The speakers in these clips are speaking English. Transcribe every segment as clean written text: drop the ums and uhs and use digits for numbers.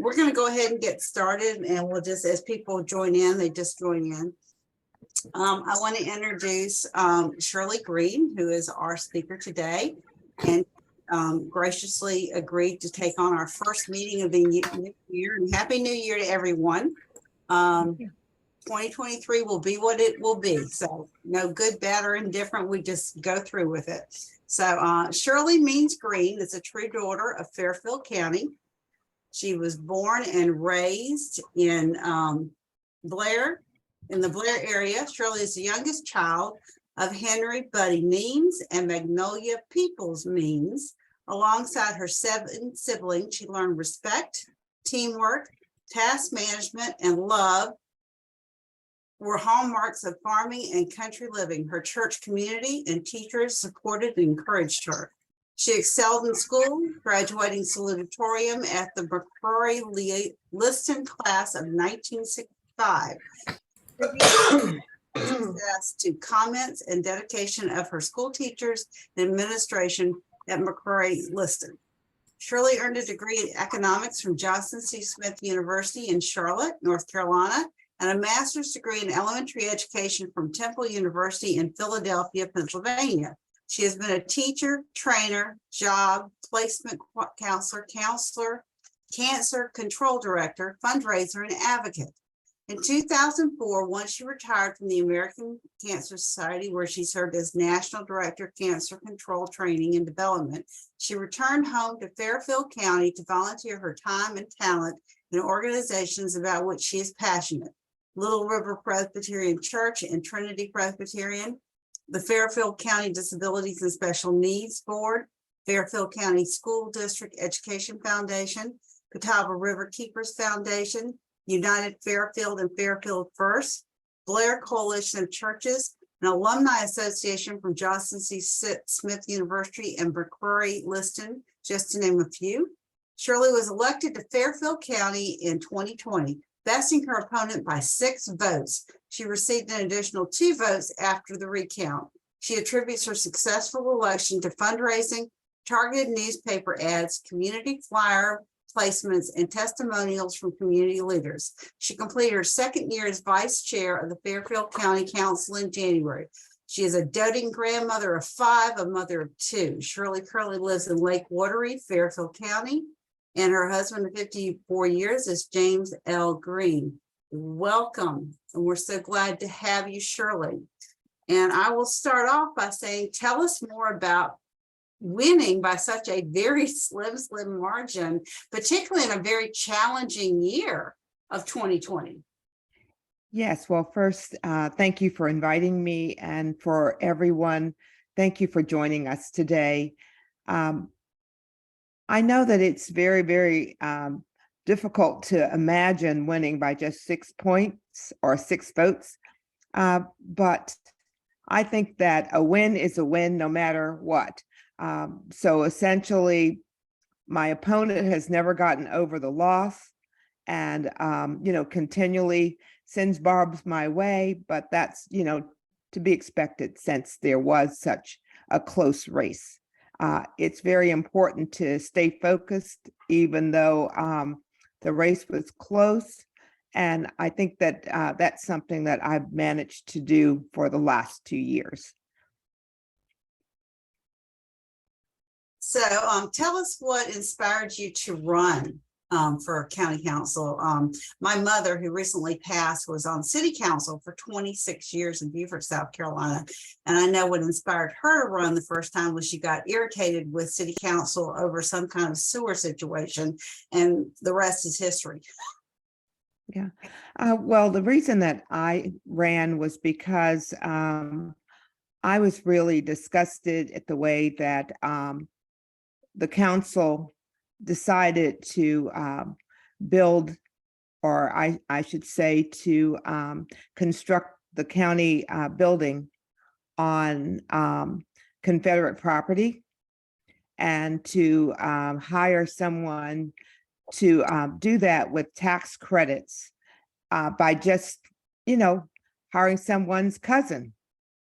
we're going to go ahead and get started, and we'll just, as people join in, they just join in. I want to introduce Shirley Greene, who is our speaker today, and graciously agreed to take on our first meeting of the new year. And Happy New Year to everyone. 2023 will be what it will be. So no good, bad, or indifferent. We just go through with it. So Shirley means Greene is a true daughter of Fairfield County. She was born and raised in Blair, in the Blair area. Shirley is the youngest child of Henry Buddy Means and Magnolia Peoples Means. Alongside her 7 siblings, she learned respect, teamwork, task management, and love were hallmarks of farming and country living. Her church community and teachers supported and encouraged her. She excelled in school, graduating salutatorian at the McCrory-Liston class of 1965. Access to comments and dedication of her school teachers and administration at McCrory-Liston. Shirley earned a degree in economics from Johnson C. Smith University in Charlotte, North Carolina, and a master's degree in elementary education from Temple University in Philadelphia, Pennsylvania. She has been a teacher, trainer, job placement counselor, cancer control director, fundraiser, and advocate. In 2004, once she retired from the American Cancer Society, where she served as National Director of Cancer Control Training and Development, she returned home to Fairfield County to volunteer her time and talent in organizations about which she is passionate. Little River Presbyterian Church and Trinity Presbyterian, the Fairfield County Disabilities and Special Needs Board, Fairfield County School District Education Foundation, Catawba River Keepers Foundation, United Fairfield and Fairfield First, Blair Coalition of Churches, an alumni association from Johnson C. Smith University and McCrory-Liston, just to name a few. Shirley was elected to Fairfield County in 2020, besting her opponent by 6 votes. She received an additional 2 votes after the recount. She attributes her successful election to fundraising, targeted newspaper ads, community flyer placements, and testimonials from community leaders. She completed her 2nd year as vice chair of the Fairfield County Council in January. She is a doting grandmother of 5, a mother of 2. Shirley currently lives in Lake Wateree, Fairfield County, and her husband of 54 years is James L. Greene. Welcome, and we're so glad to have you, Shirley. And I will start off by saying, tell us more about winning by such a very slim margin, particularly in a very challenging year of 2020. Yes, well, first, thank you for inviting me, and for everyone, thank you for joining us today. I know that it's very, very difficult to imagine winning by just 6 points or 6 votes, but I think that a win is a win no matter what. So essentially, my opponent has never gotten over the loss, and continually sends barbs my way, but that's to be expected since there was such a close race. It's very important to stay focused, even though the race was close, and I think that that's something that I've managed to do for the last 2 years. So tell us what inspired you to run for county council. My mother, who recently passed, was on city council for 26 years in Beaufort, South Carolina. And I know what inspired her to run the first time was she got irritated with city council over some kind of sewer situation, and the rest is history. Yeah, well, the reason that I ran was because I was really disgusted at the way that the council decided to build, or I should say to construct the county building on Confederate property, and to hire someone to do that with tax credits by just, hiring someone's cousin,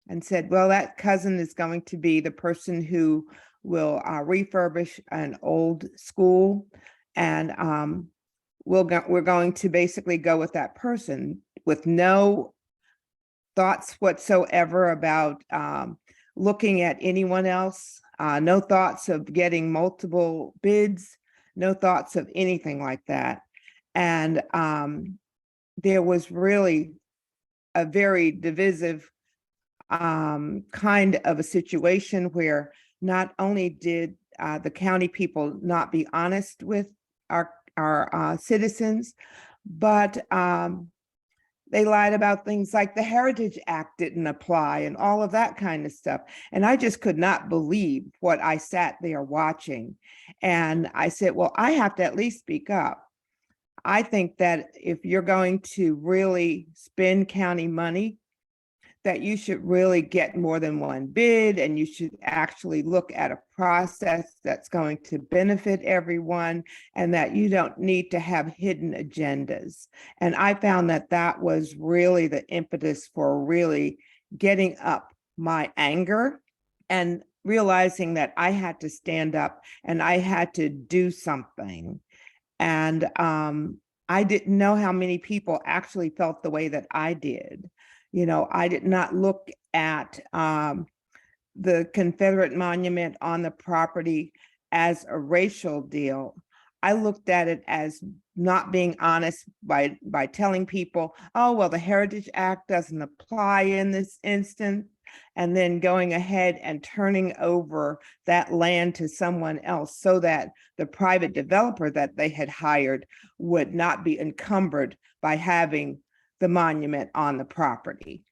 and said, well, that cousin is going to be the person who will refurbish an old school and we're going to basically go with that person with no thoughts whatsoever about looking at anyone else, no thoughts of getting multiple bids, no thoughts of anything like that. And there was really a very divisive kind of a situation where not only did the county people not be honest with our citizens, but they lied about things like the Heritage Act didn't apply and all of that kind of stuff. And I just could not believe what I sat there watching. And I said, well, I have to at least speak up. I think that if you're going to really spend county money, that you should really get more than one bid, and you should actually look at a process that's going to benefit everyone, and that you don't need to have hidden agendas. And I found that that was really the impetus for really getting up my anger and realizing that I had to stand up and I had to do something. And I didn't know how many people actually felt the way that I did. You know, I did not look at the Confederate monument on the property as a racial deal. I looked at it as not being honest by telling people, oh, well, the Heritage Act doesn't apply in this instance, and then going ahead and turning over that land to someone else so that the private developer that they had hired would not be encumbered by having the monument on the property.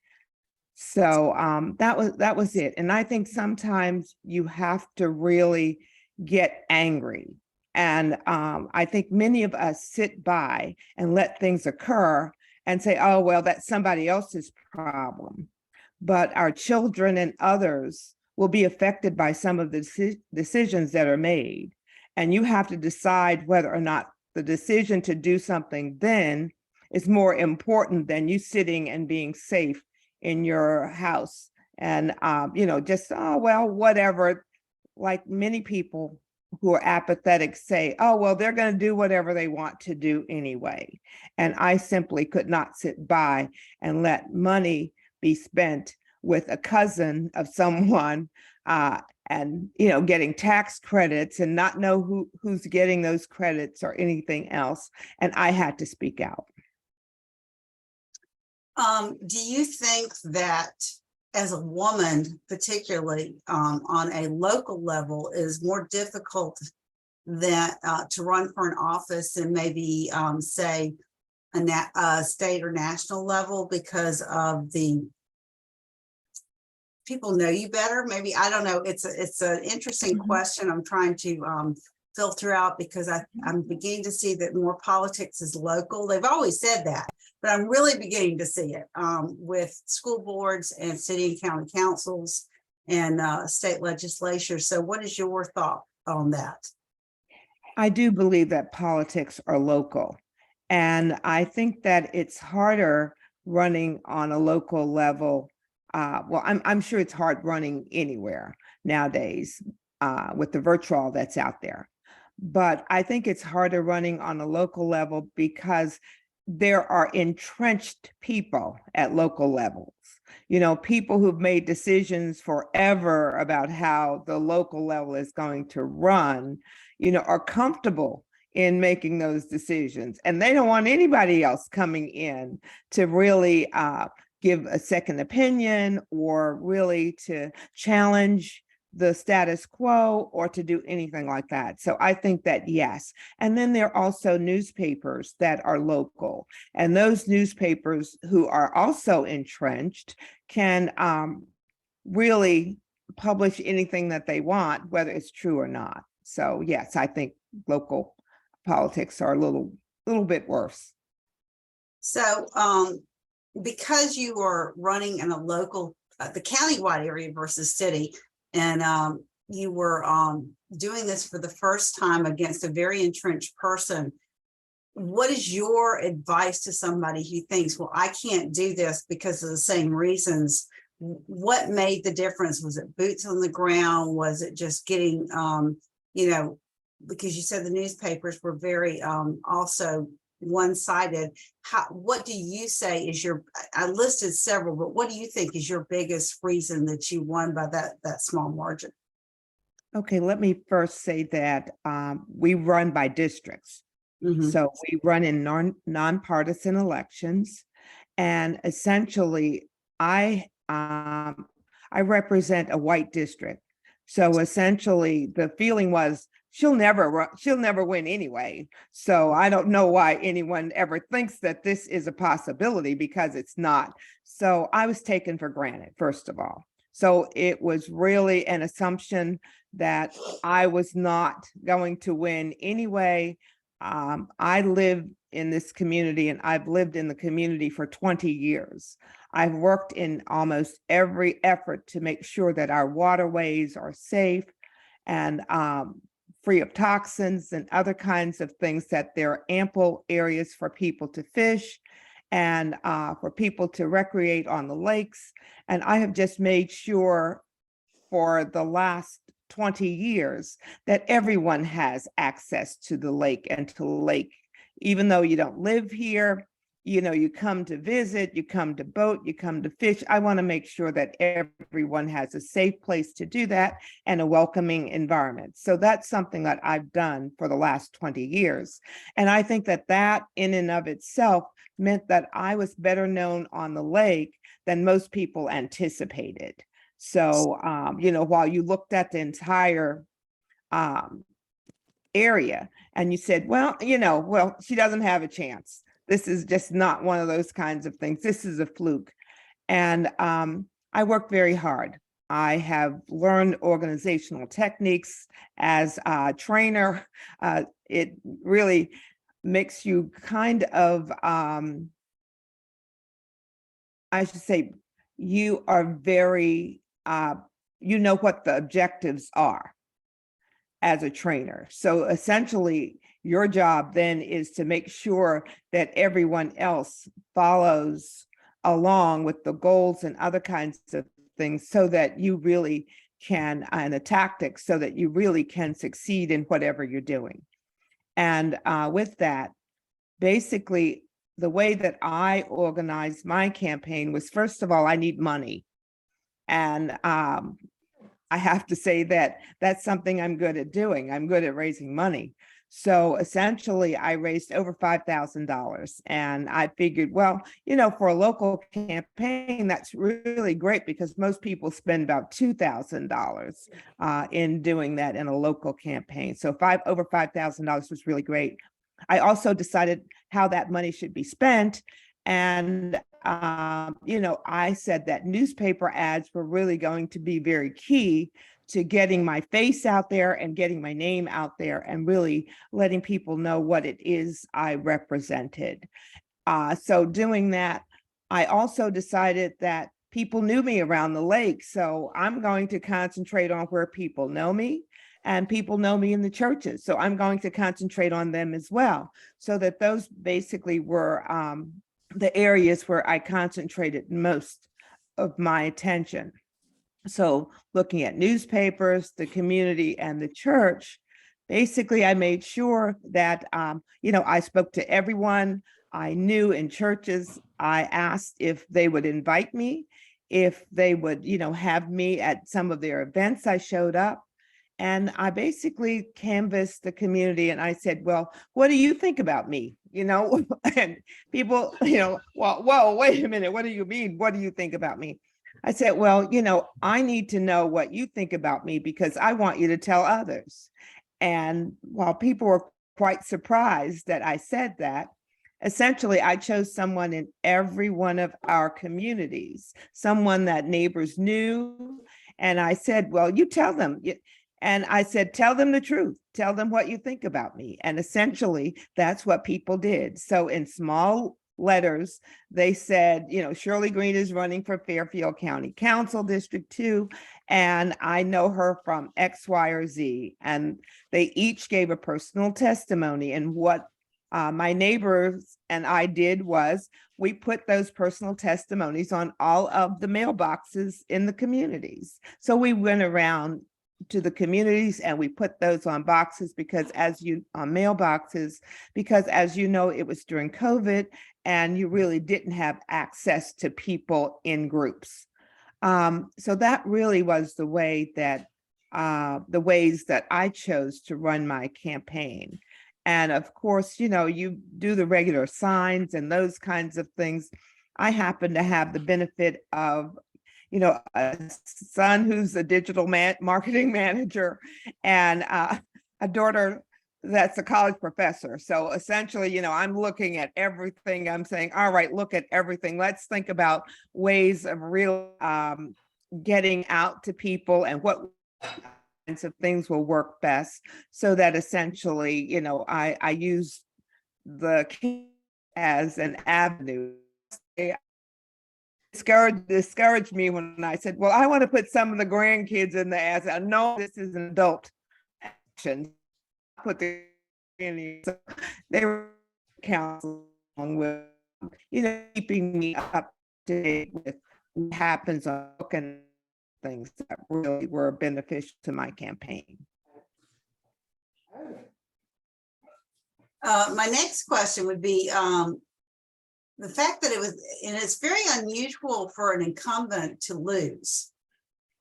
So that was it. And I think sometimes you have to really get angry. And I think many of us sit by and let things occur and say, oh, well, that's somebody else's problem. But our children and others will be affected by some of the decisions that are made. And you have to decide whether or not the decision to do something then is more important than you sitting and being safe in your house. And, you know, just, oh, well, whatever. Like many people who are apathetic say, oh, well, they're going to do whatever they want to do anyway. And I simply could not sit by and let money be spent with a cousin of someone and, you know, getting tax credits and not know who's getting those credits or anything else. And I had to speak out. Do you think that as a woman, particularly on a local level, is more difficult than to run for an office and maybe say a state or national level because of the people know you better? Maybe, I don't know. It's an interesting question. I'm trying to filter out because I'm beginning to see that more politics is local. They've always said that, but I'm really beginning to see it with school boards and city and county councils and state legislatures. So what is your thought on that? I do believe that politics are local. And I think that it's harder running on a local level. Well, I'm sure it's hard running anywhere nowadays with the virtual that's out there. But I think it's harder running on a local level because there are entrenched people at local levels. You know, people who've made decisions forever about how the local level is going to run, you know, are comfortable in making those decisions. And they don't want anybody else coming in to really give a second opinion or really to challenge the status quo or to do anything like that. So I think that yes. And then there are also newspapers that are local, and those newspapers who are also entrenched can really publish anything that they want, whether it's true or not. So yes, I think local politics are a little bit worse. So because you are running in a local, the countywide area versus city, and you were doing this for the first time against a very entrenched person, what is your advice to somebody who thinks, well, I can't do this because of the same reasons? What made the difference? Was it boots on the ground? Was it just getting, you know, because you said the newspapers were very also one-sided. What do you say is I listed several, but what do you think is your biggest reason that you won by that small margin? Okay, let me first say that we run by districts. Mhm. So we run in nonpartisan elections, and essentially, I represent a white district. So essentially, the feeling was she'll never win anyway. So I don't know why anyone ever thinks that this is a possibility, because it's not. So I was taken for granted, first of all. So it was really an assumption that I was not going to win anyway. I live in this community, and I've lived in the community for 20 years. I've worked in almost every effort to make sure that our waterways are safe and free of toxins and other kinds of things, that there are ample areas for people to fish and for people to recreate on the lakes. And I have just made sure for the last 20 years that everyone has access to the lake and to the lake, even though you don't live here. You come to visit, you come to boat, you come to fish. I want to make sure that everyone has a safe place to do that and a welcoming environment. So that's something that I've done for the last 20 years. And I think that in and of itself meant that I was better known on the lake than most people anticipated. So, while you looked at the entire area and you said, well, she doesn't have a chance. This is just not one of those kinds of things. This is a fluke. And I worked very hard. I have learned organizational techniques as a trainer. It really makes you kind of, I should say, you are very, you know what the objectives are as a trainer. So essentially, your job then is to make sure that everyone else follows along with the goals and other kinds of things, so that you really can, and the tactics, so that you really can succeed in whatever you're doing. And with that, basically, the way that I organized my campaign was, first of all, I need money. And I have to say that that's something I'm good at doing. I'm good at raising money. So essentially, I raised over $5,000. And I figured, well, for a local campaign, that's really great, because most people spend about $2,000 in doing that in a local campaign. So over $5,000 was really great. I also decided how that money should be spent. And I said that newspaper ads were really going to be very key to getting my face out there and getting my name out there and really letting people know what it is I represented. So doing that, I also decided that people knew me around the lake. So I'm going to concentrate on where people know me, and people know me in the churches. So I'm going to concentrate on them as well. So that those basically were the areas where I concentrated most of my attention. So looking at newspapers, the community, and the church, basically I made sure that, I spoke to everyone I knew in churches. I asked if they would invite me, if they would, have me at some of their events. I showed up. And I basically canvassed the community, and I said, well, what do you think about me? And people, well, whoa, wait a minute. What do you mean? What do you think about me? I said, well, I need to know what you think about me, because I want you to tell others. And while people were quite surprised that I said that, essentially, I chose someone in every one of our communities, someone that neighbors knew. And I said, well, you tell them. And I said, tell them the truth. Tell them what you think about me. And essentially, that's what people did. So in small letters, they said, Shirley Greene is running for Fairfield County Council District 2, and I know her from X, Y, or Z. And they each gave a personal testimony. And what my neighbors and I did was we put those personal testimonies on all of the mailboxes in the communities. So we went around to the communities, and we put those on boxes because on mailboxes, because as you know, it was during COVID and you really didn't have access to people in groups. So that really was the way that the ways that I chose to run my campaign. And of course, you know, you do the regular signs and those kinds of things. I happen to have the benefit of, you know, a son who's a digital marketing manager and a daughter that's a college professor. So essentially, you know, I'm looking at everything. I'm saying, all right, look at everything. Let's think about ways of real getting out to people and what kinds of things will work best, so that essentially, you know, I use the as an avenue. It discouraged me when I said, well, I want to put some of the grandkids in the as no, this is an adult action. Put the so they were counseling with, you know, keeping me up to date with what happens on and things that really were beneficial to my campaign. My next question would be the fact that it was, and it's very unusual for an incumbent to lose.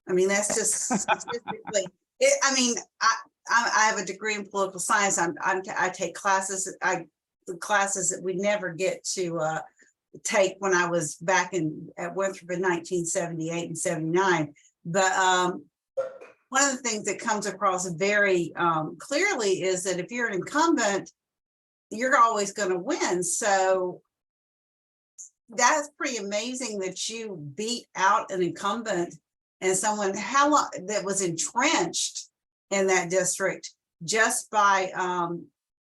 I mean, that's just statistically. I mean, I have a degree in political science. I take classes. Classes that we never get to take when I was back at Winthrop in 1978 and 79. But one of the things that comes across very clearly is that if you're an incumbent, you're always going to win. So that's pretty amazing that you beat out an incumbent and someone that was entrenched in that district just by,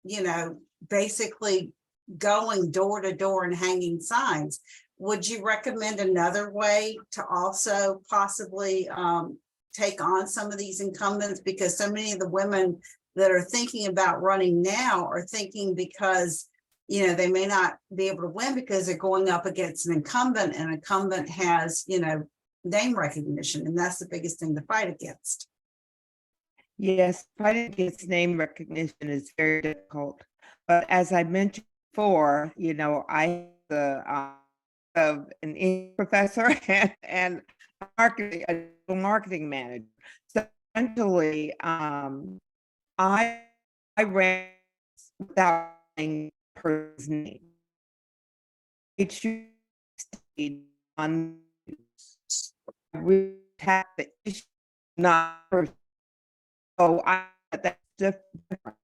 you know, basically going door to door and hanging signs. Would you recommend another way to also possibly take on some of these incumbents? Because so many of the women that are thinking about running now are thinking because, you know, they may not be able to win because they're going up against an incumbent, and an incumbent has, you know, name recognition, and that's the biggest thing to fight against. Yes, fighting against name recognition is very difficult. But as I mentioned before, you know, I the of an English professor and a marketing manager. So essentially, I ran without saying the person's name. It should stay on news. I really attack the issue, not person. So that's different.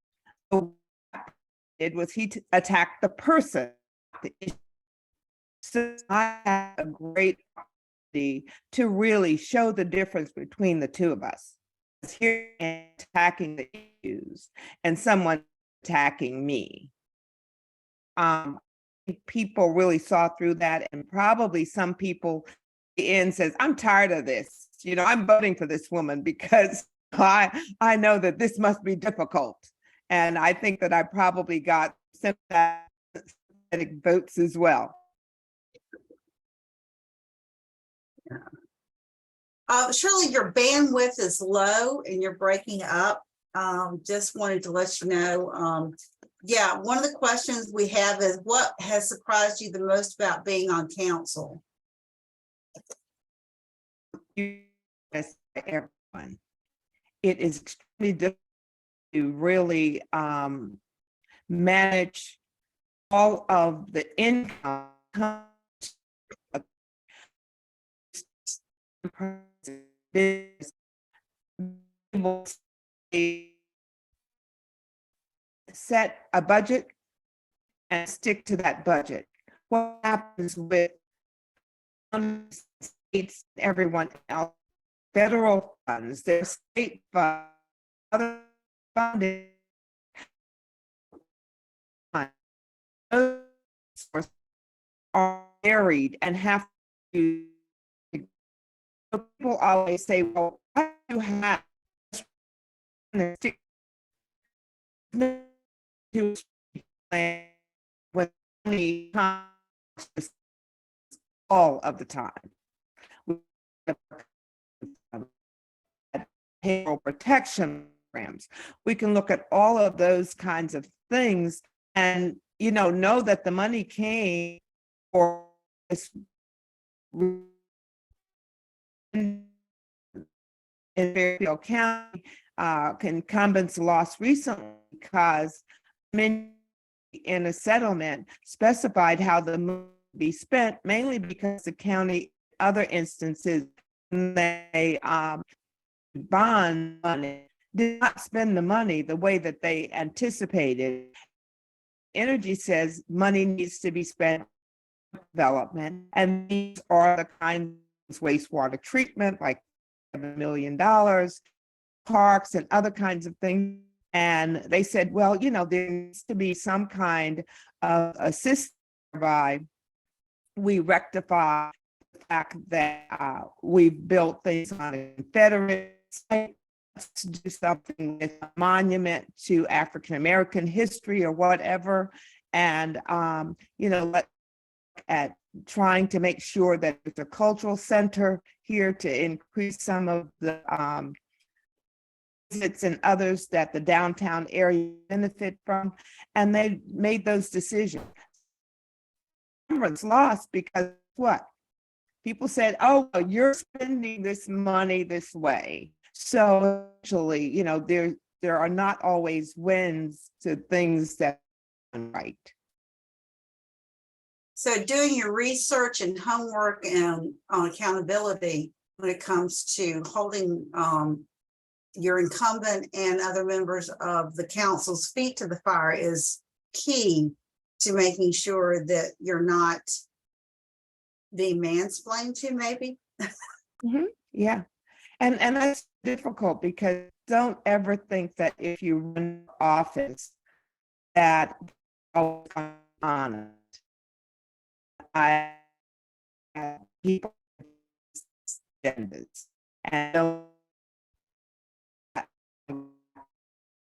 So it was he attacked the person, the issue. So I had a great opportunity to really show the difference between the two of us. Here attacking the issues and someone attacking me. People really saw through that, and probably some people in says, I'm tired of this. You know, I'm voting for this woman because I know that this must be difficult. And I think that I probably got sympathetic votes as well. Shirley, your bandwidth is low and you're breaking up. Just wanted to let you know. Yeah, one of the questions we have is, what has surprised you the most about being on council? Everyone. It is extremely difficult to really manage all of the income set a budget and stick to that budget. What happens with states, everyone else, federal funds, their state funds, other funding, those sources are varied and have to. People always say, well, why do you have to plan with only all of the time? payroll protection programs. We can look at all of those kinds of things and, know that the money came for this in Fairfield County. Incumbents lost recently because many in a settlement specified how the money would be spent, mainly because the county, other instances, they bond money, did not spend the money the way that they anticipated. Energy says money needs to be spent on development, and these are the kinds of wastewater treatment, like $7 million, parks and other kinds of things. And they said, well, there needs to be some kind of assistance whereby we rectify the fact that we've built things on a Confederate site. Let's do something with a monument to African American history or whatever. And, let's at trying to make sure that there's a cultural center here to increase some of the visits and others that the downtown area benefit from. And they made those decisions. It's lost because what? People said, oh, well, you're spending this money this way. So actually, there are not always wins to things that are right. So doing your research and homework and on accountability when it comes to holding your incumbent and other members of the council's feet to the fire is key to making sure that you're not being mansplained to, maybe. Yeah. And that's difficult because don't ever think that if you run for office that all honest. I have people standards, and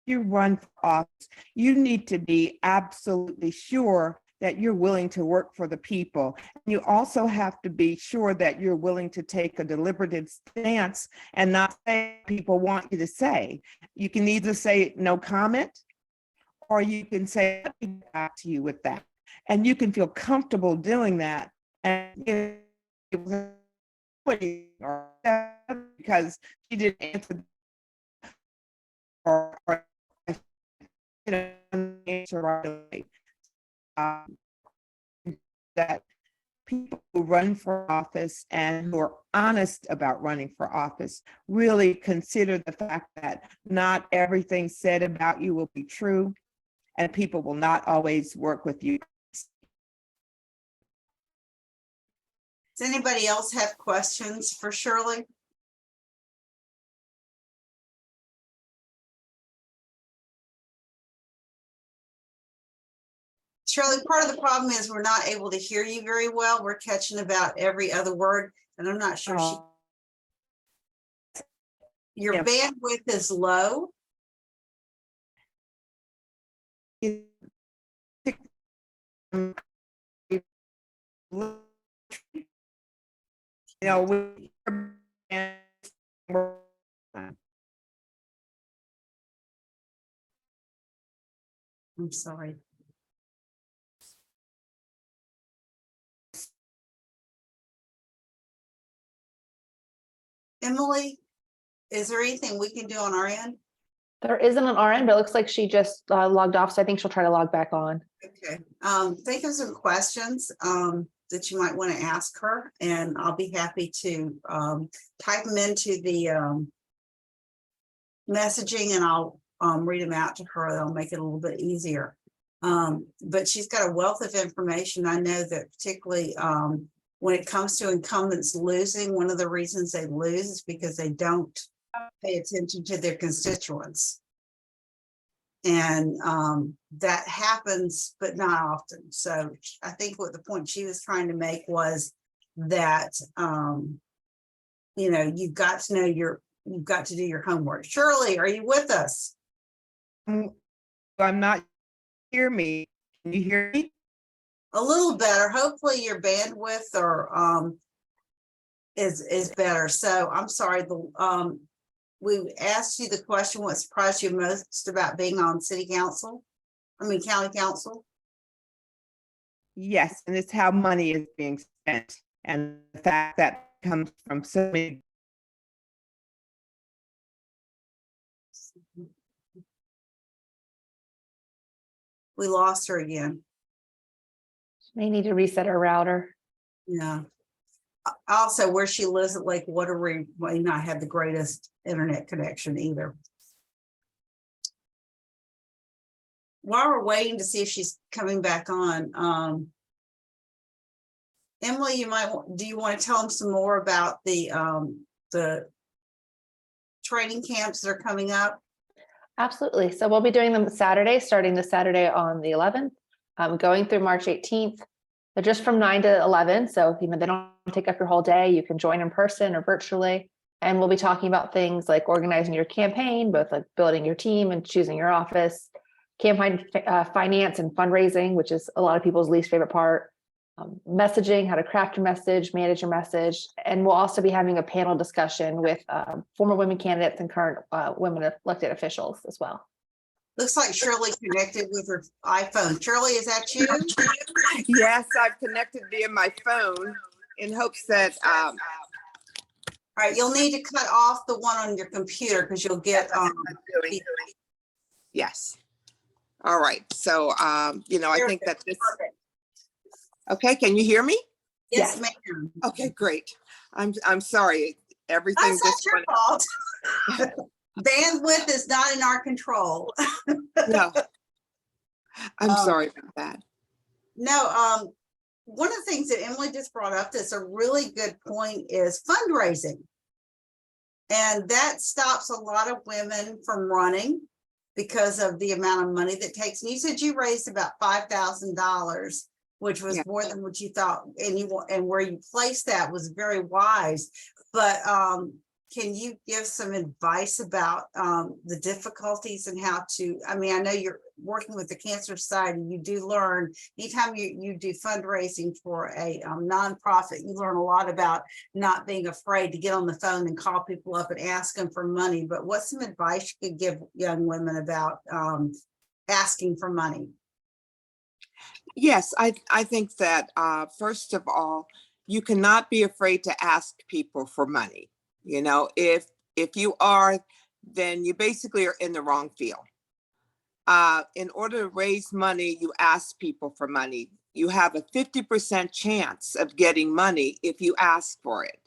you run for office, you need to be absolutely sure that you're willing to work for the people. You also have to be sure that you're willing to take a deliberative stance and not say what people want you to say. You can either say no comment, or you can say, let me get back to you with that. And you can feel comfortable doing that. And because she didn't answer or answer right away. That people who run for office and who are honest about running for office really consider the fact that not everything said about you will be true, and people will not always work with you. Does anybody else have questions for Shirley? Shirley, part of the problem is we're not able to hear you very well. We're catching about every other word, and I'm not sure your bandwidth is low. I'm sorry. Emily, is there anything we can do on our end? There isn't an RN, but it looks like she just logged off, so I think she'll try to log back on. Okay. Think of some questions that you might want to ask her, and I'll be happy to type them into the messaging, and I'll read them out to her. That'll make it a little bit easier. But she's got a wealth of information. I know that particularly when it comes to incumbents losing, one of the reasons they lose is because they don't pay attention to their constituents. And that happens, but not often. So I think what the point she was trying to make was that, you've got to know you've got to do your homework. Shirley, are you with us? I'm not hear me. Can you hear me? A little better. Hopefully your bandwidth or is better. So I'm sorry. we asked you the question, what surprised you most about being on county council? Yes, and it's how money is being spent, and the fact that comes from so many. We lost her again. May need to reset our router. Yeah. Also, where she lives at Lake Waterbury may not have the greatest internet connection either. While we're waiting to see if she's coming back on, Emily, do you want to tell them some more about the training camps that are coming up? Absolutely. So we'll be doing them Saturday, starting this Saturday on the 11th, going through March 18th. They're just from 9 to 11. So even they don't take up your whole day, you can join in person or virtually. And we'll be talking about things like organizing your campaign, both like building your team and choosing your office, campaign finance and fundraising, which is a lot of people's least favorite part, messaging, how to craft your message, manage your message. And we'll also be having a panel discussion with former women candidates and current women elected officials as well. Looks like Shirley connected with her iPhone. Shirley, is that you? Yes, I've connected via my phone in hopes that. All right, you'll need to cut off the one on your computer because you'll get. Yes. All right. So, I think that this. Okay, can you hear me? Yes, ma'am. Okay, great. I'm sorry. Everything That's not just your fault. Bandwidth is not in our control. No. I'm sorry about that. No, one of the things that Emily just brought up that's a really good point is fundraising. And that stops a lot of women from running because of the amount of money that takes. And you said you raised about $5,000, which was more than what you thought, and where you placed that was very wise. But can you give some advice about the difficulties and how to, I know you're working with the Cancer Society, you do learn, anytime you do fundraising for a nonprofit, you learn a lot about not being afraid to get on the phone and call people up and ask them for money. But what's some advice you could give young women about asking for money? Yes, I think that first of all, you cannot be afraid to ask people for money. If you are, then you basically are in the wrong field. In order to raise money, you ask people for money. You have a 50% chance of getting money if you ask for it.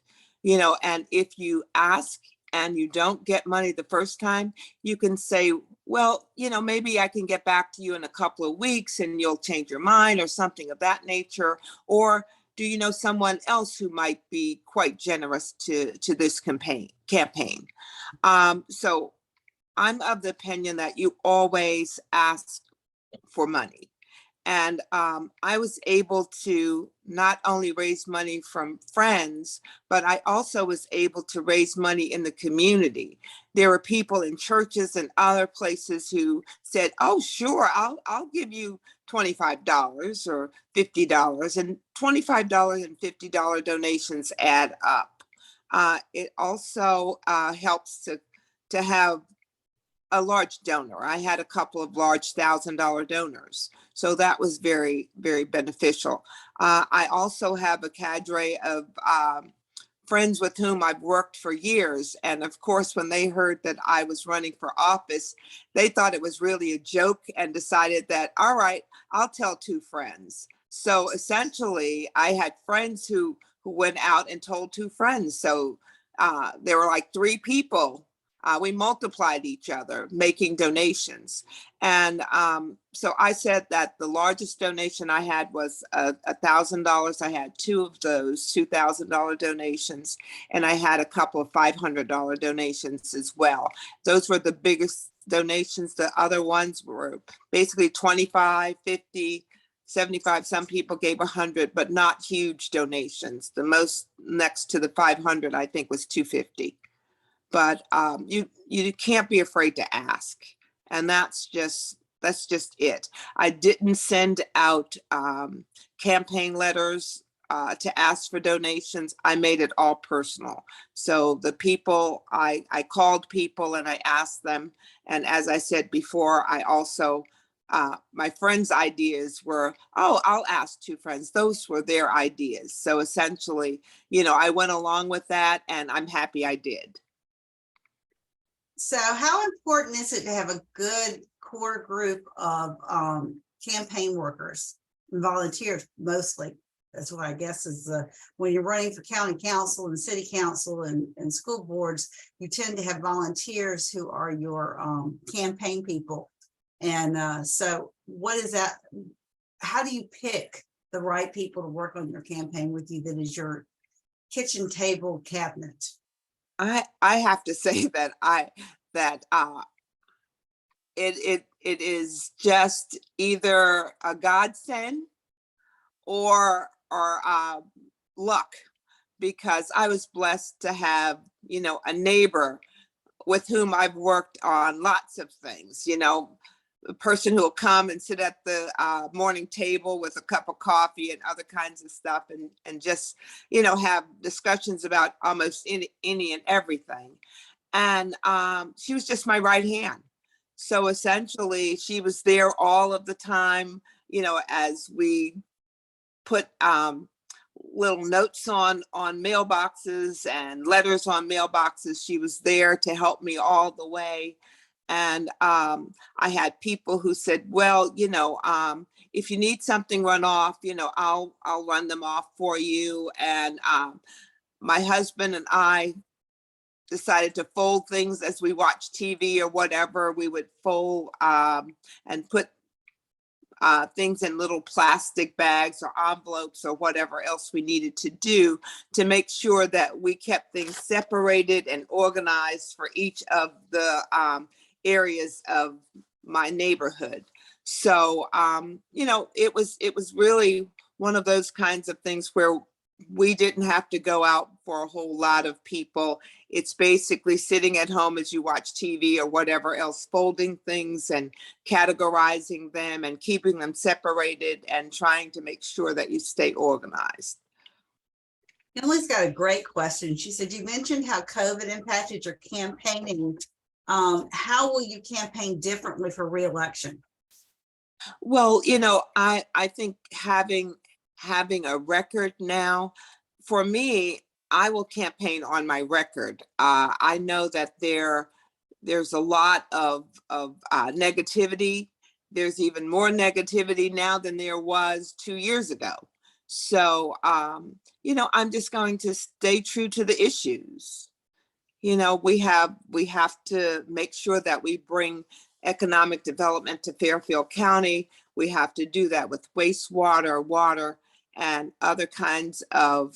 And if you ask and you don't get money the first time, you can say, well, maybe I can get back to you in a couple of weeks and you'll change your mind or something of that nature. Or do you know someone else who might be quite generous to this campaign? So I'm of the opinion that you always ask for money. And I was able to not only raise money from friends, but I also was able to raise money in the community. There were people in churches and other places who said, oh, sure, I'll give you $25 or $50, and $25 and $50 donations add up. It also helps to have a large donor. I had a couple of large $1,000 donors. So that was very, very beneficial. I also have a cadre of friends with whom I've worked for years. And of course, when they heard that I was running for office, they thought it was really a joke and decided that, all right, I'll tell 2 friends. So essentially, I had friends who went out and told 2 friends. So there were like 3 people. We multiplied each other, making donations. And so I said that the largest donation I had was $1,000. I had 2 of those $2,000 donations, and I had a couple of $500 donations as well. Those were the biggest donations. The other ones were basically 25, 50, 75. Some people gave 100, but not huge donations. The most next to the 500, I think, was 250. But you can't be afraid to ask, and that's just it. I didn't send out campaign letters to ask for donations, I made it all personal. So the people, I called people and I asked them. And as I said before, I also, my friends' ideas were, oh, I'll ask 2 friends. Those were their ideas. So essentially, you know, I went along with that and I'm happy I did. So how important is it to have a good core group of campaign workers and volunteers mostly? That's what I guess is when you're running for county council and city council and school boards, you tend to have volunteers who are your campaign people. And so what is that? How do you pick the right people to work on your campaign with you that is your kitchen table cabinet? I have to say that it is just either a godsend or luck, because I was blessed to have, you know, a neighbor with whom I've worked on lots of things, you know, a person who will come and sit at the morning table with a cup of coffee and other kinds of stuff, and just, you know, have discussions about almost any and everything. And she was just my right hand. So essentially she was there all of the time, you know, as we put little notes on mailboxes and letters on mailboxes. She was there to help me all the way. And I had people who said, well, you know, if you need something run off, you know, I'll run them off for you. And my husband and I decided to fold things as we watched TV or whatever. We would fold and put things in little plastic bags or envelopes or whatever else we needed to do to make sure that we kept things separated and organized for each of the areas of my neighborhood. So, you know, it was really one of those kinds of things where we didn't have to go out for a whole lot of people. It's basically sitting at home as you watch TV or whatever else, folding things and categorizing them and keeping them separated and trying to make sure that you stay organized. Emily's got a great question. She said, you mentioned how COVID impacted your campaigning. How will you campaign differently for re-election? Well, you know, I think having a record now, for me, I will campaign on my record. I know that there's a lot of negativity. There's even more negativity now than there was 2 years ago. So, you know, I'm just going to stay true to the issues. You know, we have to make sure that we bring economic development to Fairfield County. We have to do that with wastewater, water, and other kinds of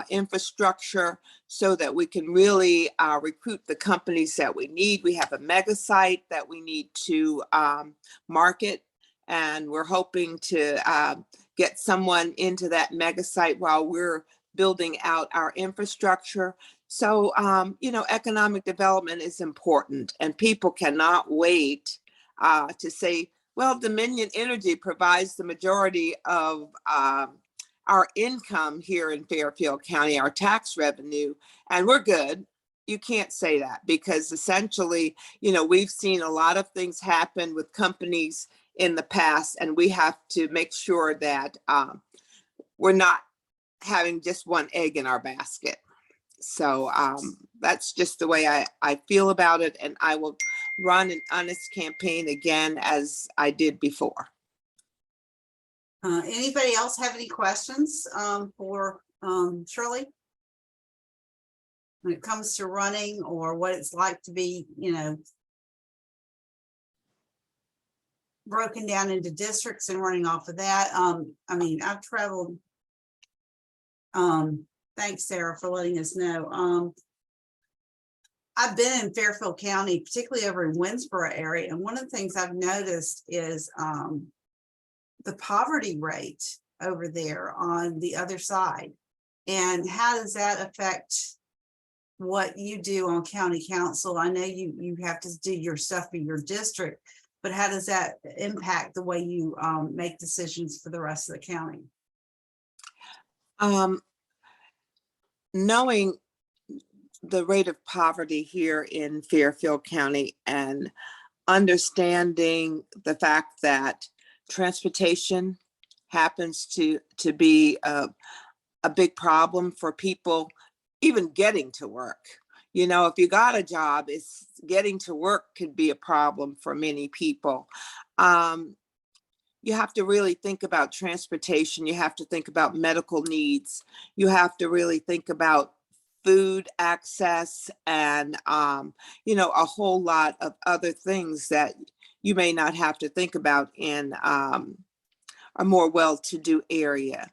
infrastructure so that we can really recruit the companies that we need. We have a mega site that we need to market, and we're hoping to get someone into that mega site while we're building out our infrastructure. So, you know, economic development is important, and people cannot wait to say, well, Dominion Energy provides the majority of our income here in Fairfield County, our tax revenue, and we're good. You can't say that, because essentially, you know, we've seen a lot of things happen with companies in the past, and we have to make sure that we're not having just one egg in our basket. So that's just the way I feel about it, and I will run an honest campaign again as I did before. Anybody else have any questions for Shirley when it comes to running, or what it's like to be, you know, broken down into districts and running off of that? I mean, I've traveled. Thanks, Sarah, for letting us know. I've been in Fairfield County, particularly over in Winsboro area, and one of the things I've noticed is the poverty rate over there on the other side. And how does that affect what you do on county council? I know you have to do your stuff for your district, but how does that impact the way you make decisions for the rest of the county? Knowing the rate of poverty here in Fairfield County and understanding the fact that transportation happens to be a big problem for people even getting to work. You know, if you got a job, it's getting to work could be a problem for many people. You have to really think about transportation. You have to think about medical needs. You have to really think about food access and, a whole lot of other things that you may not have to think about in a more well-to-do area.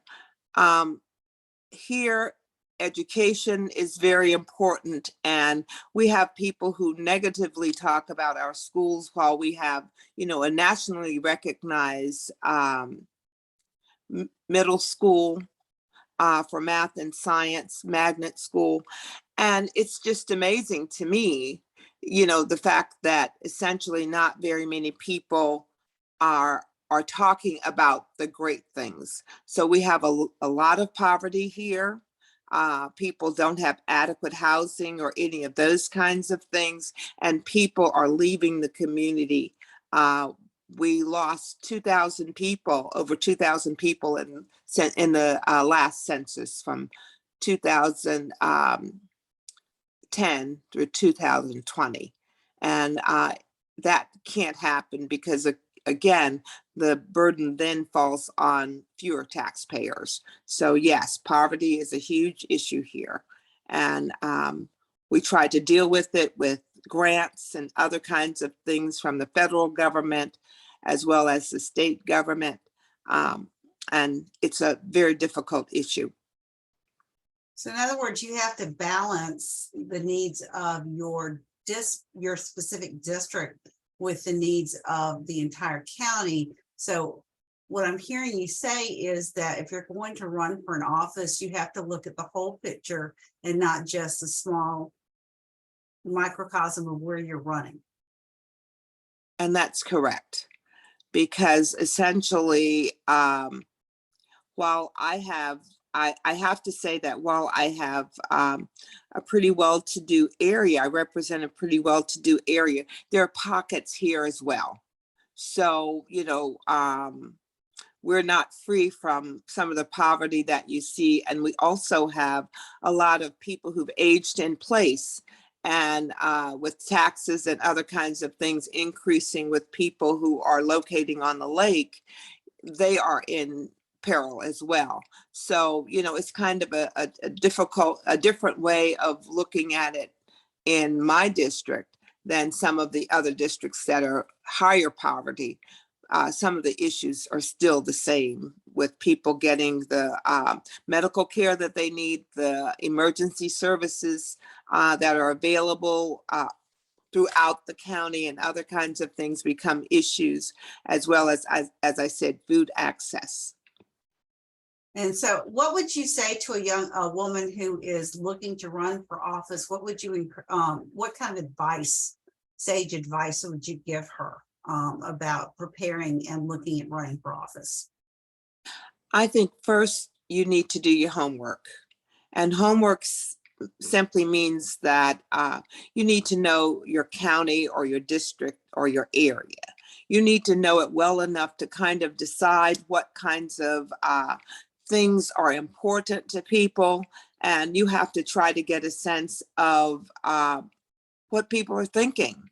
Here, education is very important, and we have people who negatively talk about our schools while we have, a nationally recognized middle school for math and science, magnet school. And it's just amazing to me, the fact that essentially not very many people are talking about the great things. So we have a lot of poverty here. People don't have adequate housing or any of those kinds of things, and people are leaving the community. We lost 2,000 people, over 2,000 people in the last census from 2010 through 2020. And that can't happen because, again, the burden then falls on fewer taxpayers. So yes, poverty is a huge issue here. And we try to deal with it with grants and other kinds of things from the federal government, as well as the state government. And it's a very difficult issue. So in other words, you have to balance the needs of your specific district with the needs of the entire county. So what I'm hearing you say is that if you're going to run for an office, you have to look at the whole picture and not just a small microcosm of where you're running. And that's correct, because essentially, while I have to say that while I have a pretty well-to-do area, I represent a pretty well-to-do area, there are pockets here as well. So, we're not free from some of the poverty that you see. And we also have a lot of people who've aged in place, and with taxes and other kinds of things increasing with people who are locating on the lake, they are in peril as well. So, it's kind of a different way of looking at it in my district than some of the other districts that are higher poverty. Some of the issues are still the same, with people getting the medical care that they need, the emergency services that are available throughout the county, and other kinds of things become issues, as well as I said, food access. And so what would you say to a woman who is looking to run for office? What would you, what kind of advice, sage advice would you give her about preparing and looking at running for office? I think first you need to do your homework, and homework simply means that you need to know your county or your district or your area. You need to know it well enough to kind of decide what kinds of things are important to people, and you have to try to get a sense of what people are thinking.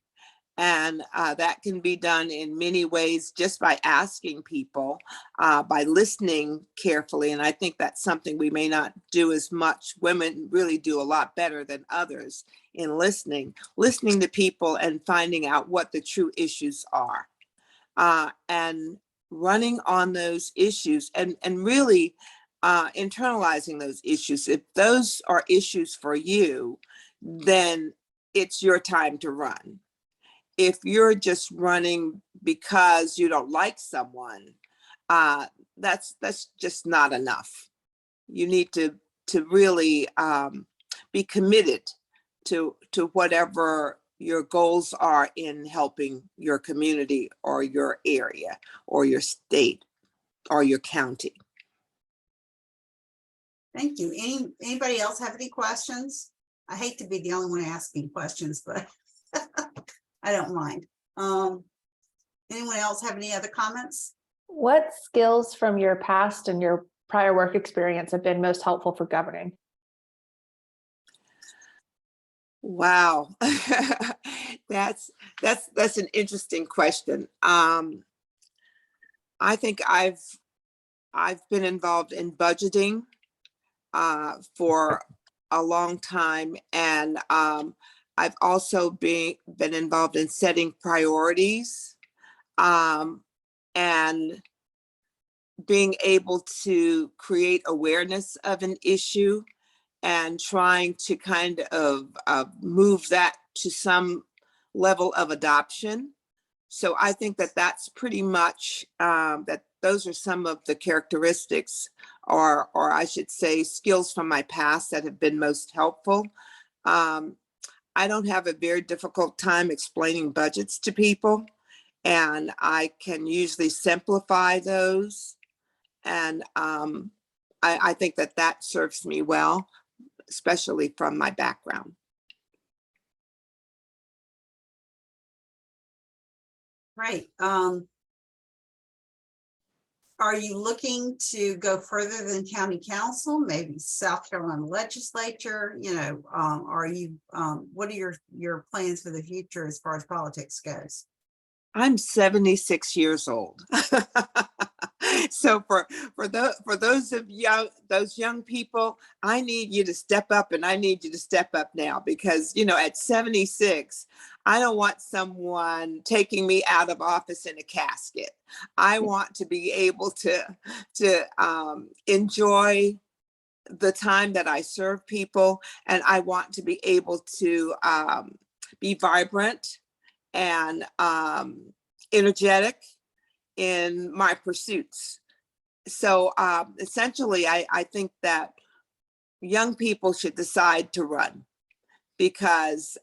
And that can be done in many ways, just by asking people, by listening carefully. And I think that's something we may not do as much. Women really do a lot better than others in listening to people and finding out what the true issues are, and running on those issues, and really internalizing those issues. If those are issues for you, then it's your time to run. If you're just running because you don't like someone, that's just not enough. You need to really be committed to whatever your goals are in helping your community or your area or your state or your county. Thank you. Anybody else have any questions? I hate to be the only one asking questions, but I don't mind. Anyone else have any other comments? What skills from your past and your prior work experience have been most helpful for governing? Wow. That's an interesting question. I think I've been involved in budgeting for a long time, and I've also been involved in setting priorities and being able to create awareness of an issue and trying to kind of move that to some level of adoption. So I think that that's pretty much that those are some of the characteristics, or I should say skills from my past that have been most helpful. I don't have a very difficult time explaining budgets to people, and I can usually simplify those. And I think that that serves me well, especially from my background. Right. Are you looking to go further than county council, maybe South Carolina legislature? You know, are you, what are your plans for the future as far as politics goes? I'm 76 years old. So for those of those young people, I need you to step up, and I need you to step up now, because, you know, at 76, I don't want someone taking me out of office in a casket. I want to be able to enjoy the time that I serve people, and I want to be able to be vibrant and energetic in my pursuits. So essentially, I think that young people should decide to run, because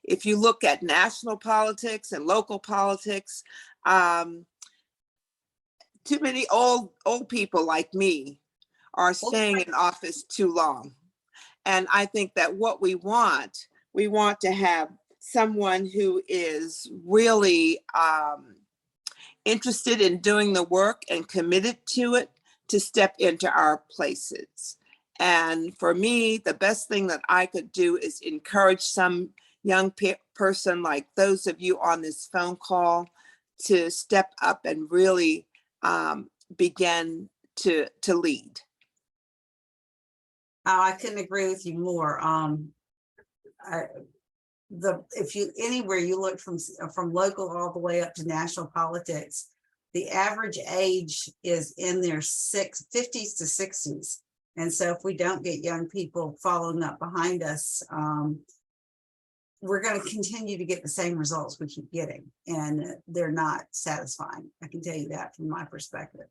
if you look at national politics and local politics, too many old people like me are staying in office too long. And I think that what we want to have someone who is really interested in doing the work and committed to it, to step into our places. And for me, the best thing that I could do is encourage some young person like those of you on this phone call to step up and really begin to lead. I couldn't agree with you more. If you anywhere you look from local all the way up to national politics, the average age is in their 50s to 60s. And so if we don't get young people following up behind us, we're going to continue to get the same results we keep getting, and they're not satisfying. I can tell you that from my perspective.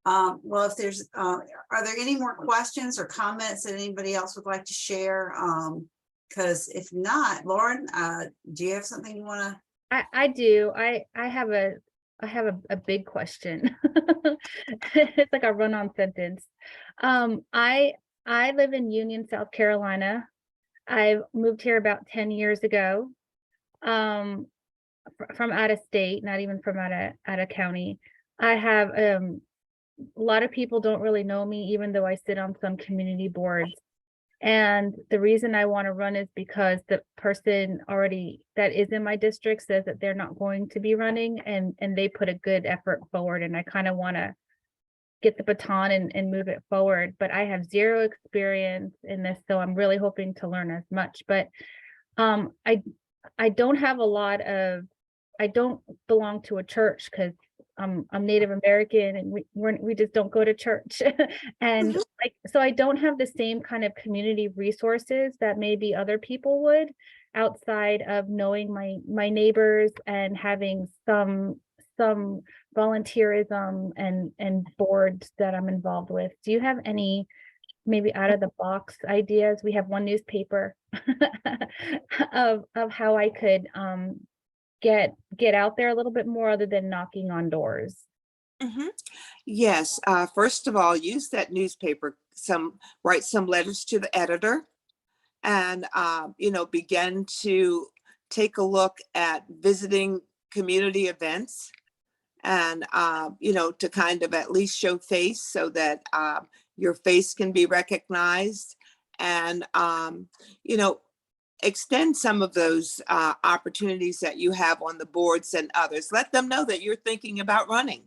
Well, if there's, are there any more questions or comments that anybody else would like to share? Because if not, Lauren, do you have something you want to? I do. I have a big question. It's like a run-on sentence. I live in Union, South Carolina. I moved here about 10 years ago, from out of state, not even from out of county. I have a lot of people don't really know me, even though I sit on some community boards. And the reason I want to run is because the person already that is in my district says that they're not going to be running, and they put a good effort forward, and I kind of want to get the baton and move it forward. But I have zero experience in this, so I'm really hoping to learn as much. But I don't have a lot of, I don't belong to a church because I'm Native American, and we just don't go to church. And so I don't have the same kind of community resources that maybe other people would, outside of knowing my neighbors and having some volunteerism and boards that I'm involved with. Do you have any maybe out of the box ideas? We have one newspaper of how I could get out there a little bit more other than knocking on doors. Mm-hmm. Yes. First of all, use that newspaper write some letters to the editor, and, begin to take a look at visiting community events, and, to kind of at least show face so that your face can be recognized, and, extend some of those opportunities that you have on the boards and others. Let them know that you're thinking about running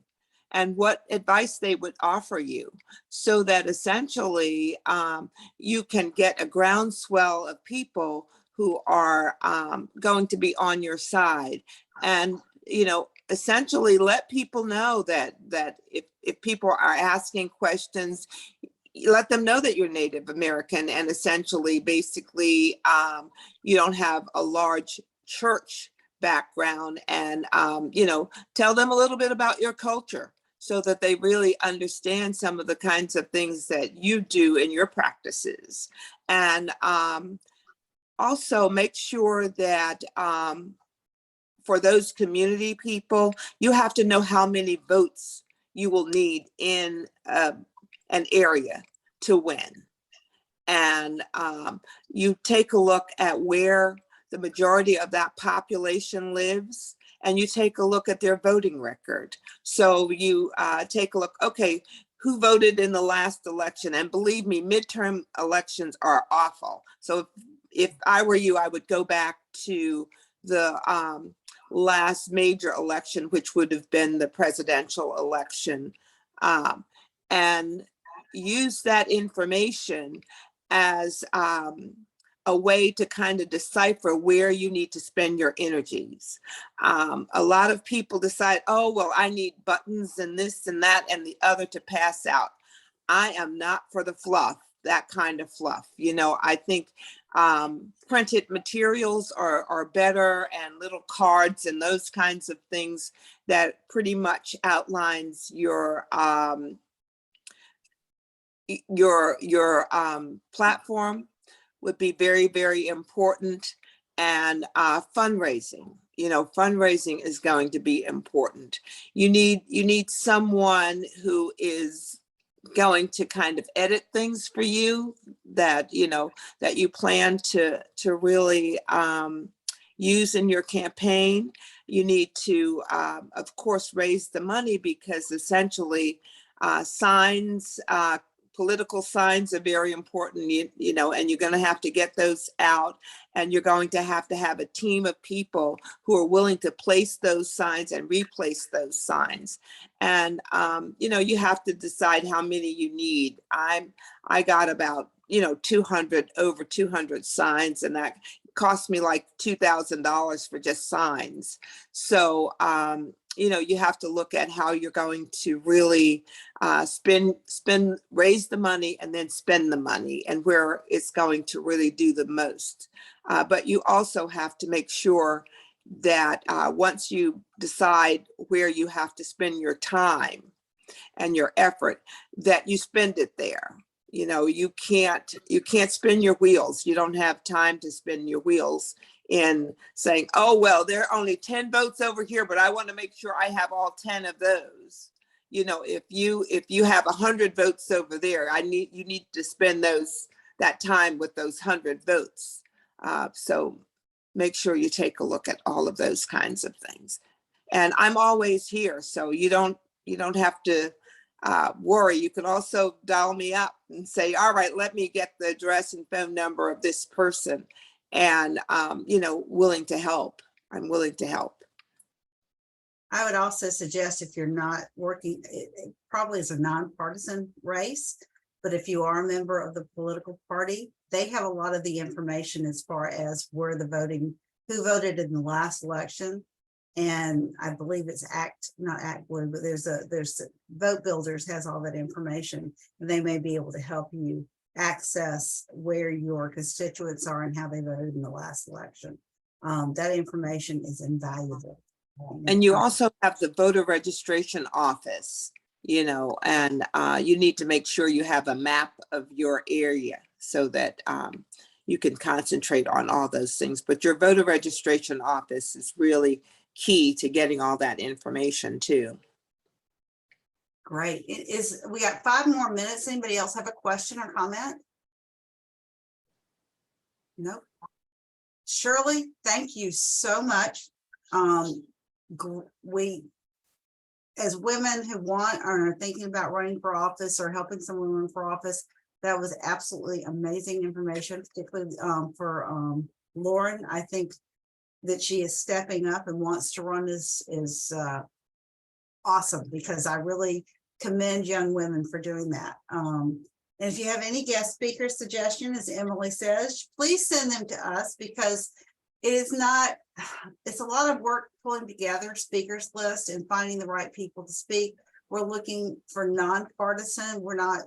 and what advice they would offer you, so that essentially you can get a groundswell of people who are going to be on your side. And, essentially let people know that if people are asking questions, let them know that you're Native American, and essentially, basically, you don't have a large church background, and, tell them a little bit about your culture so that they really understand some of the kinds of things that you do in your practices. And also make sure that for those community people, you have to know how many votes you will need in an area to win. And you take a look at where the majority of that population lives, and you take a look at their voting record. So you take a look, okay, who voted in the last election? And believe me, midterm elections are awful. So if I were you, I would go back to the last major election, which would have been the presidential election, and use that information as a way to kind of decipher where you need to spend your energies. A lot of people decide, oh, well, I need buttons and this and that and the other to pass out. I am not for the fluff, that kind of fluff. I think printed materials are better, and little cards and those kinds of things that pretty much outlines your platform would be very, very important. And fundraising, fundraising is going to be important. You need someone who is going to kind of edit things for you that that you plan to really use in your campaign. You need to of course raise the money, because essentially signs, political signs are very important, and you're going to have to get those out, and you're going to have a team of people who are willing to place those signs and replace those signs. And, you have to decide how many you need. I got about, over 200 signs, and that cost me like $2,000 for just signs. So, you have to look at how you're going to really raise the money and then spend the money, and where it's going to really do the most. But you also have to make sure that once you decide where you have to spend your time and your effort, that you spend it there. You can't spin your wheels. You don't have time to spin your wheels in saying, oh, well, there are only 10 votes over here, but I want to make sure I have all 10 of those. If you have 100 votes over there, you need to spend that time with those 100 votes. So make sure you take a look at all of those kinds of things. And I'm always here, so you don't have to worry. You can also dial me up and say, all right, let me get the address and phone number of this person, and willing to help. I'm willing to help. I would also suggest, if you're not working, it probably is a nonpartisan race, but if you are a member of the political party, they have a lot of the information as far as who voted in the last election. And I believe it's not Act Blue, but there's Vote Builders has all that information, and they may be able to help you access where your constituents are and how they voted in the last election. That information is invaluable. And you also have the voter registration office, and you need to make sure you have a map of your area so that you can concentrate on all those things. But your voter registration office is really key to getting all that information too. Great. We got 5 more minutes. Anybody else have a question or comment? Nope. Shirley, thank you so much. We, as women who want or are thinking about running for office or helping someone run for office, that was absolutely amazing information, particularly for Lauren. I think that she is stepping up and wants to run is awesome, because I really commend young women for doing that. And if you have any guest speaker suggestions, as Emily says, please send them to us, because it's a lot of work pulling together speakers list and finding the right people to speak. We're looking for nonpartisan. We're not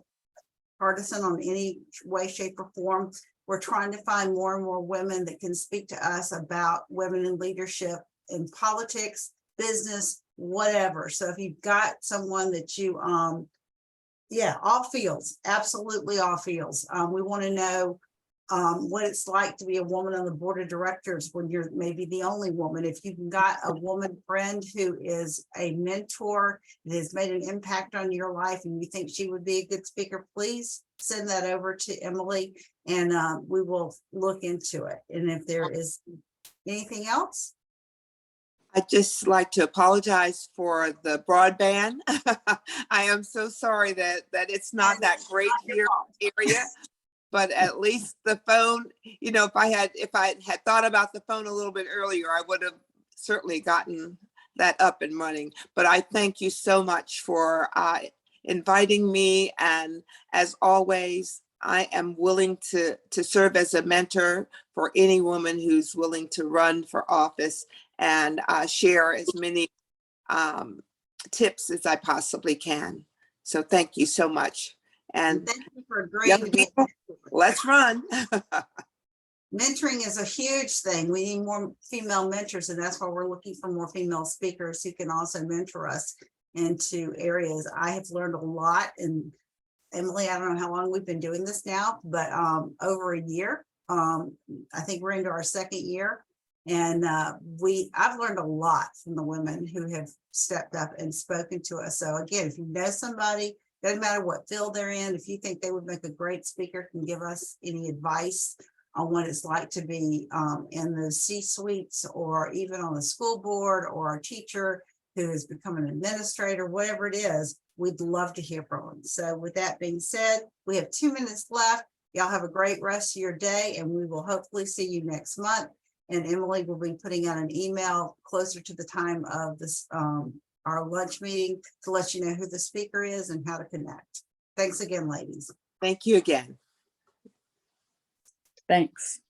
partisan on any way, shape, or form. We're trying to find more and more women that can speak to us about women in leadership in politics, business, whatever. So if you've got someone that you, yeah, all fields, absolutely all fields. We want to know what it's like to be a woman on the board of directors when you're maybe the only woman. If you've got a woman friend who is a mentor that has made an impact on your life and you think she would be a good speaker, please send that over to Emily, and we will look into it. And if there is anything else. I'd just like to apologize for the broadband. I am so sorry that it's not that great here in the area, but at least the phone, you know, if I had thought about the phone a little bit earlier, I would have certainly gotten that up and running. But I thank you so much for inviting me. And as always, I am willing to serve as a mentor for any woman who's willing to run for office, and share as many tips as I possibly can. So thank you so much. And thank you for agreeing to be. Let's run. Mentoring is a huge thing. We need more female mentors, and that's why we're looking for more female speakers who can also mentor us into areas. I have learned a lot, and Emily, I don't know how long we've been doing this now, but over a year. I think we're into our 2nd year. And I've learned a lot from the women who have stepped up and spoken to us. So again, if you know somebody, doesn't matter what field they're in, if you think they would make a great speaker, can give us any advice on what it's like to be in the C-suites, or even on the school board, or a teacher who has become an administrator, whatever it is, we'd love to hear from them. So with that being said, we have 2 minutes left. Y'all have a great rest of your day, and we will hopefully see you next month. And Emily will be putting out an email closer to the time of this our lunch meeting to let you know who the speaker is and how to connect. Thanks again, ladies. Thank you again. Thanks.